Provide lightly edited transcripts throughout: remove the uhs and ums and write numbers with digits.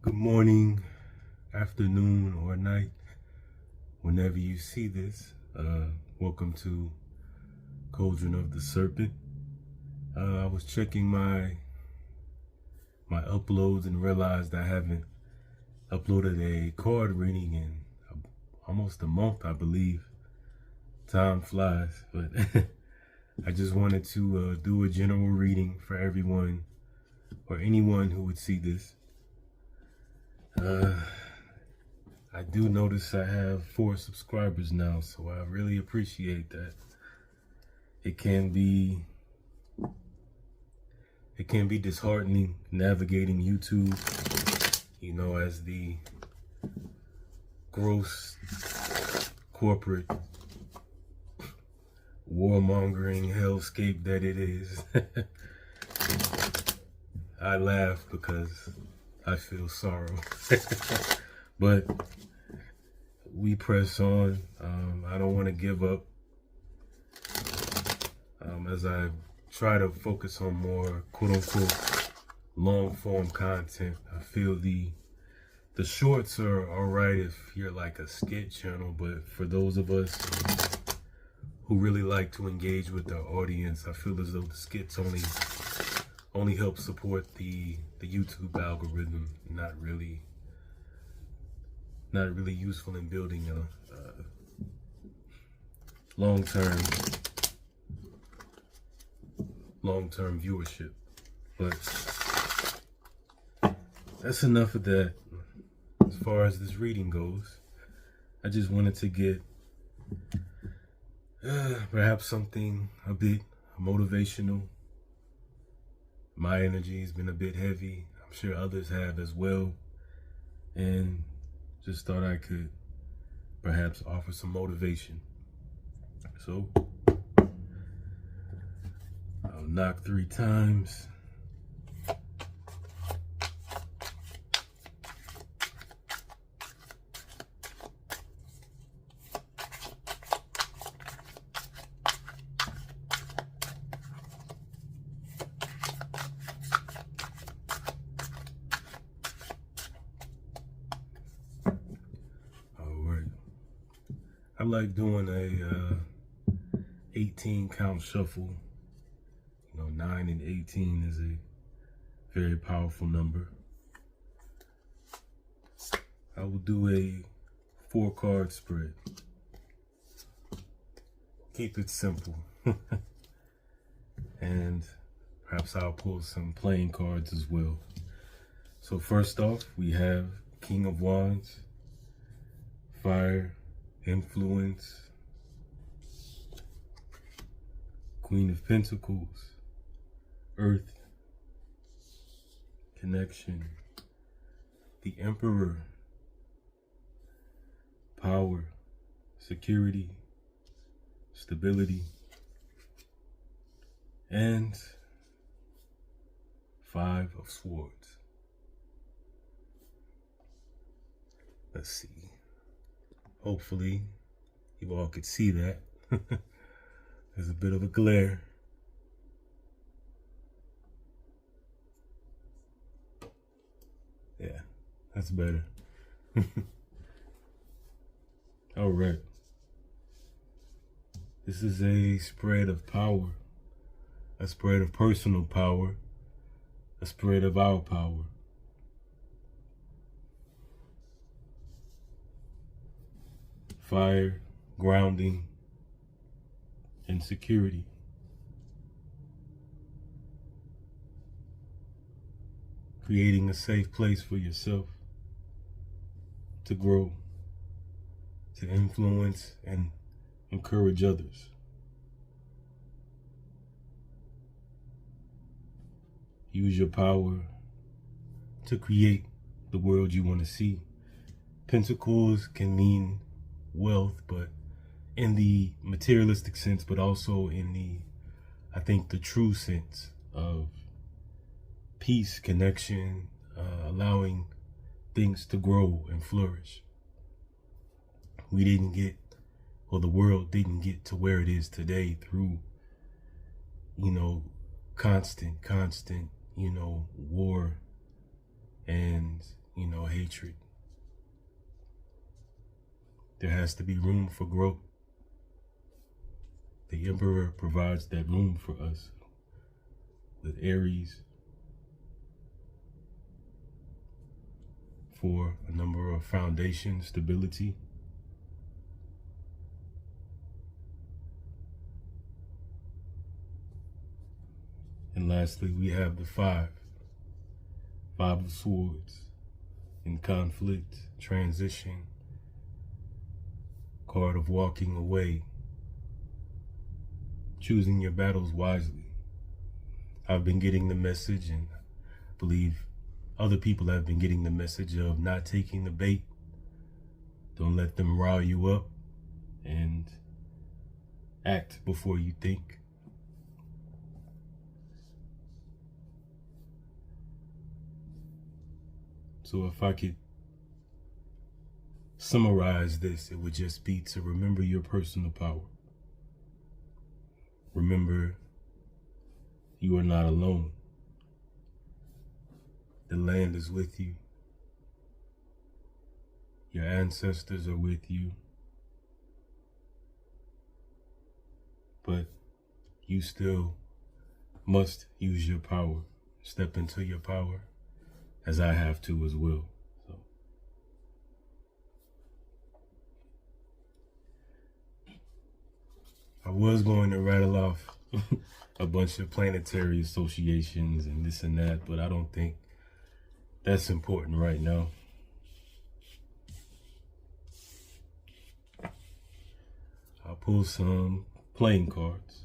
Good morning, afternoon, or night, whenever you see this. Welcome to Cauldron of the Serpent. I was checking my uploads and realized I haven't uploaded a card reading in almost a month, I believe. Time flies, but I just wanted to do a general reading for everyone or anyone who would see this. I do notice I have 4 subscribers now, so I really appreciate that. It can be disheartening navigating YouTube, as the gross corporate warmongering hellscape that it is. I laugh because I feel sorrow. But we press on. I don't want to give up. As I try to focus on more quote-unquote long-form content, I feel the shorts are all right if you're like a skit channel, but for those of us who really like to engage with our audience, I feel as though the skits only help support the YouTube algorithm, not really useful in building a long-term viewership. But that's enough of that. As far as this reading goes, I just wanted to get perhaps something a bit motivational. My energy has been a bit heavy. I'm sure others have as well. And just thought I could perhaps offer some motivation. So I'll knock 3 times. I like doing a 18 count shuffle. 9 and 18 is a very powerful number. I will do a 4-card spread. Keep it simple. And perhaps I'll pull some playing cards as well. So first off, we have King of Wands, Fire, Influence, Queen of Pentacles, Earth, Connection, the Emperor, Power, Security, Stability, and 5 of Swords. Let's see. Hopefully, you all could see that. There's a bit of a glare. Yeah, that's better. All right. This is a spread of power, a spread of personal power, a spread of our power. Fire, grounding, and security. Creating a safe place for yourself to grow, to influence and encourage others. Use your power to create the world you want to see. Pentacles can mean wealth, but in the materialistic sense, but also in the true sense of peace, connection, allowing things to grow and flourish. The world didn't get to where it is today through, constant, war and hatred. There has to be room for growth. The Emperor provides that room for us with Aries for a number of foundation stability. And lastly, we have the Five of Swords in conflict, transition, card of walking away, choosing your battles wisely. I've been getting the message, and I believe other people have been getting the message of not taking the bait. Don't let them rile you up, and act before you think. So if I could summarize this, it would just be to remember your personal power. Remember, you are not alone. The land is with you. Your ancestors are with you. But you still must use your power. Step into your power, as I have to as well. So, I was going to rattle off a bunch of planetary associations and this and that, but I don't think that's important right now. I'll pull some playing cards.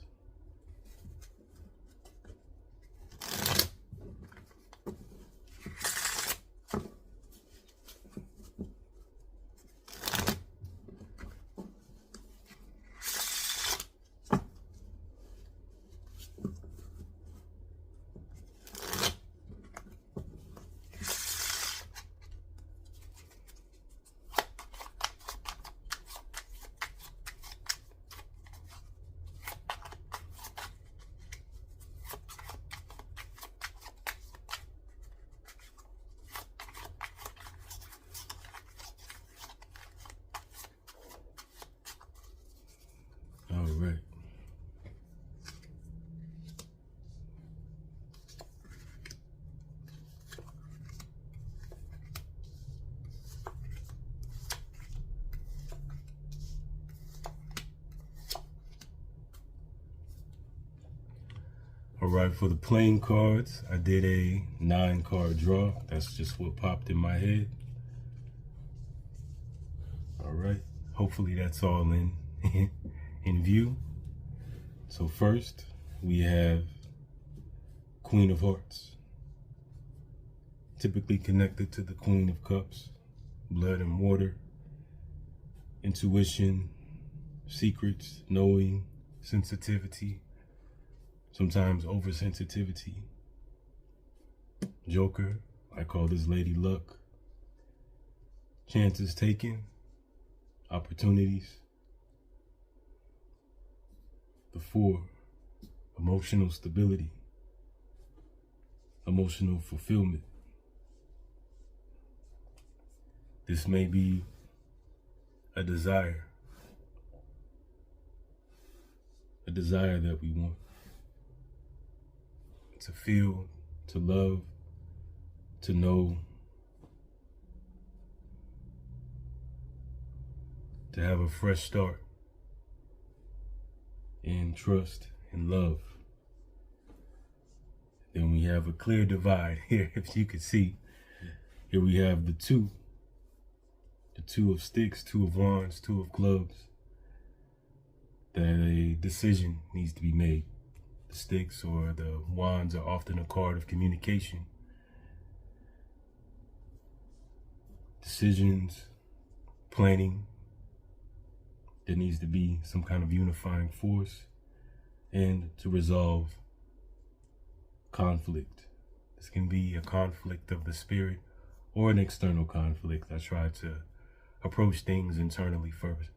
All right. All right, for the playing cards, I did a 9-card draw. That's just what popped in my head. All right, hopefully that's all in view. So first, we have Queen of Hearts, typically connected to the Queen of Cups, blood and water, intuition, secrets, knowing, sensitivity, sometimes oversensitivity. Joker, I call this Lady Luck. Chances taken, opportunities. The 4, emotional stability, emotional fulfillment. This may be a desire that we want. To feel, to love, to know, to have a fresh start in trust and love. Then we have a clear divide here, if you could see. Here we have the 2 of sticks, 2 of wands, 2 of clubs. That a decision needs to be made. The sticks or the wands are often a card of communication. Decisions, planning. There needs to be some kind of unifying force, and to resolve conflict. This can be a conflict of the spirit or an external conflict. I try to approach things internally first,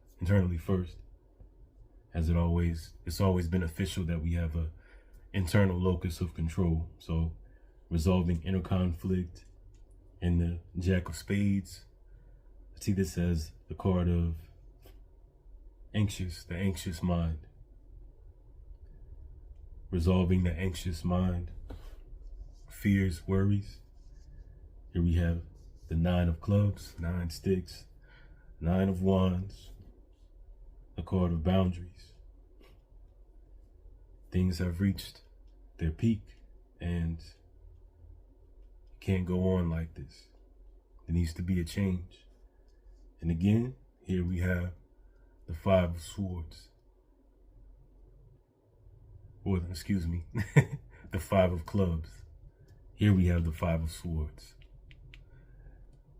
as it's always beneficial that we have a internal locus of control. So resolving inner conflict and the Jack of Spades. I see this as the card of the anxious mind. Resolving the anxious mind, fears, worries. Here we have the 9 of clubs, 9 sticks, 9 of wands, the card of boundaries. Things have reached their peak and can't go on like this. There needs to be a change. And again, here we have the 5 of swords. Or, excuse me, the 5 of clubs. Here we have the 5 of swords.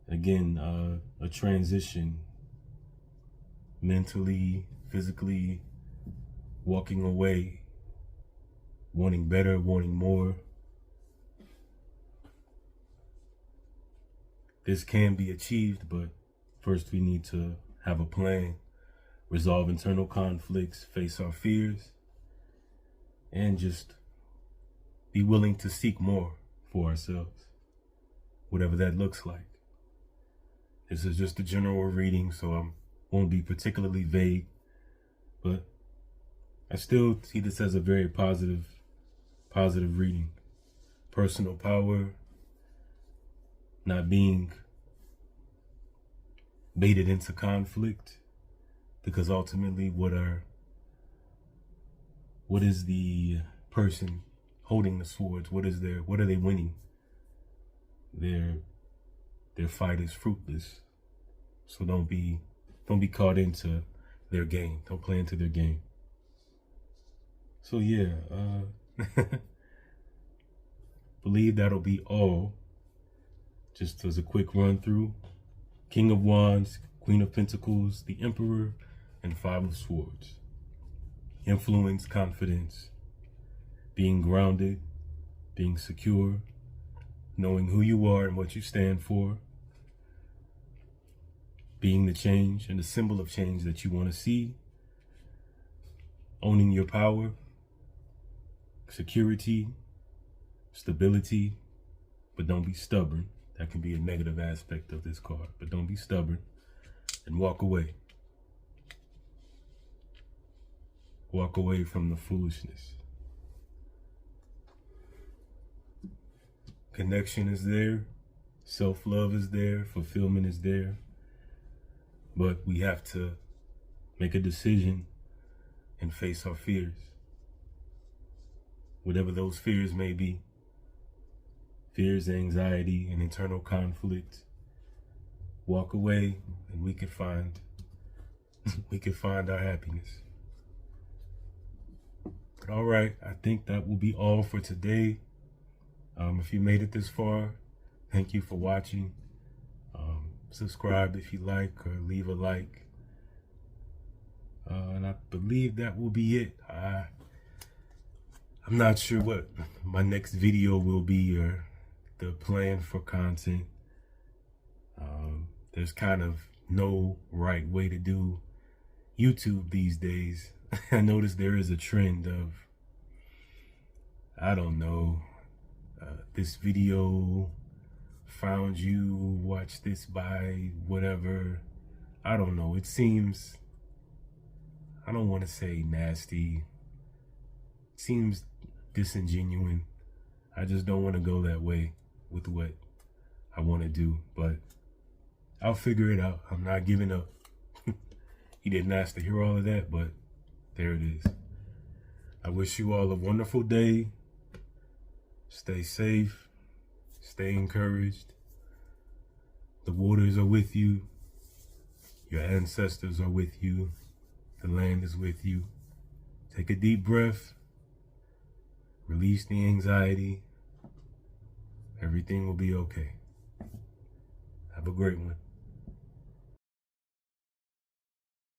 Again, a transition, mentally, physically, walking away, wanting better, wanting more. This can be achieved, but first we need to have a plan, resolve internal conflicts, face our fears, and just be willing to seek more for ourselves, whatever that looks like. This is just a general reading, so I won't be particularly vague, but I still see this as a very positive reading. Personal power, not being baited into conflict, because ultimately what is the person holding the swords? What are they winning? Their fight is fruitless. So don't be caught into their game. Don't play into their game. So yeah, believe that'll be all. Just as a quick run through: King of Wands, Queen of Pentacles, the Emperor, and 5 of Swords. Influence, confidence, being grounded, being secure, knowing who you are and what you stand for, being the change and the symbol of change that you want to see, owning your power, security, stability, but don't be stubborn. That can be a negative aspect of this card, but don't be stubborn and walk away. Walk away from the foolishness. Connection is there, self-love is there, fulfillment is there, but we have to make a decision and face our fears. Whatever those fears may be. Fears, anxiety, and internal conflict. Walk away and we can find our happiness. But all right, I think that will be all for today. If you made it this far, thank you for watching. Subscribe if you like, or leave a like. And I believe that will be it. I'm not sure what my next video will be or the plan for content. There's kind of no right way to do YouTube these days. I noticed there is a trend of, I don't know, this video found you, watch this by whatever. I don't know. It seems, I don't want to say nasty. It seems disingenuous. I just don't want to go that way with what I want to do, but I'll figure it out. I'm not giving up. You didn't ask to hear all of that, but there it is. I wish you all a wonderful day. Stay safe. Stay encouraged. The waters are with you. Your ancestors are with you. The land is with you. Take a deep breath. Release the anxiety. Everything will be okay. Have a great one.